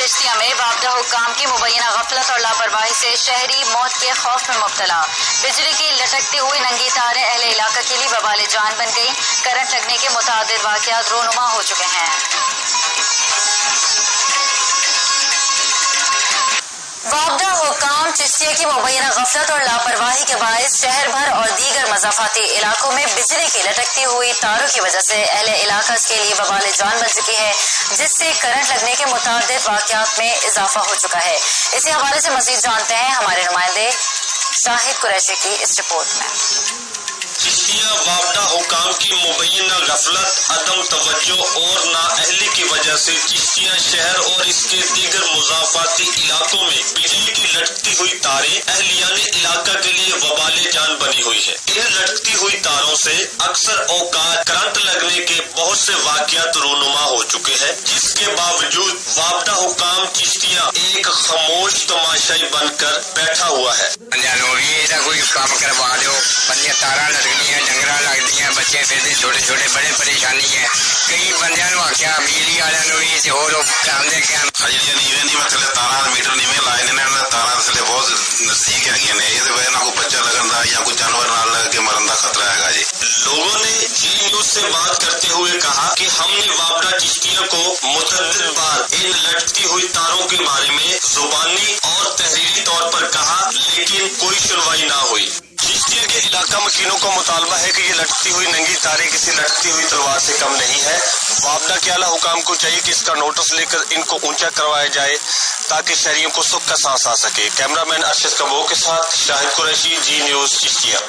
चिश्तिया में वापदा हुक्काम की मुबैना गफलत और लापरवाही से शहरी मौत के खौफ में मुब्तला। बिजली की लटकती हुई नंगी तारें अहले इलाका के लिए वबाल जान बन गई। करंट लगने के मुतादिद वाक़यात रोनुमा हो चुके हैं। वापदा हुक्काम चिश्तिया की मुबैना गफलत और लापरवाही के बायस शहर भर और दीगर मज़ाफ़ाती इलाकों में बिजली की लटकती हुई तारों की वजह से अहले इलाका के लिए वबाल जान बन चुकी है, जिससे करंट लगने के मुतादिद वाक़यात में इजाफा हो चुका है। इसी हवाले से मज़ीद जानते हैं हमारे नुमाइंदे शाहिद कुरैशी की इस रिपोर्ट में। चिश्तिया वापदा हुक्काम की मुबैना गफलत, अदम तवज्जो और नाअहली की वजह से चिश्तिया शहर और इसके दीगर मुज़ाफ़ाती इलाकों में बिजली की लटकती हुई तारें अहलियाने इलाका के लिए वबाले जान बनी हुई है। इन लटकती हुई तारों से अक्सर औकात करंट लगने के बहुत से वाक़यात रोनुमा हो चुके हैं, जिसके बावजूद वापदा हुक्काम चिश्तिया एक खामोश तमाशाई बनकर बैठा हुआ है। कोई काम करवा दो, बंदे तारा लगदियां, डंगरा लगदियां, बच्चे फिरदे छोटे छोटे, बड़े परेशानी है। कई बंदियां नूं आख्या बिजली वालियां नूं भी होर काम दे के ਜਿਹੜੀਆਂ ਨੀਵੇਂ ਨੀਵੇਂ ਥੱਲੇ ਤਾਰਾਂ ਮੀਟਰ ਨੀਵੇਂ ਲਾਏ ਨੇ ਇਹਨਾਂ ਤਾਰਾਂ ਥੱਲੇ ਬਹੁਤ ਨਜ਼ਦੀਕ ਹੈਗੀਆਂ ਨੇ, ਇਹਦੇ ਵਜ੍ਹਾ ਨਾਲ ਕੋਈ ਬੱਚਾ ਲੱਗਣ ਦਾ ਜਾਂ ਕੋਈ जानवर ਨਾਲ लग के मरन का खतरा है जी। लोगों ने जी न्यूज से बात करते हुए कहा कि हमने वापदा चिश्तिया को मुतअद्दिद बार इन लटकती हुई तारों के बारे में जुबानी और तहरीरी तौर पर कहा, लेकिन कोई सुनवाई ना हुई। चिश्तिया के इलाका मकीनों का मुतालबा है कि ये लटकती हुई नंगी तारें किसी लटकती हुई तलवार से कम नहीं है। वापदा के आला हुकाम को चाहिए कि इसका नोटिस लेकर इनको ऊंचा करवाया जाए ताकि शहरियों को सुख का सांस आ सके। कैमरामैन अरशद कबो के साथ शाहिद कुरैशी, जी न्यूज चिश्तिया।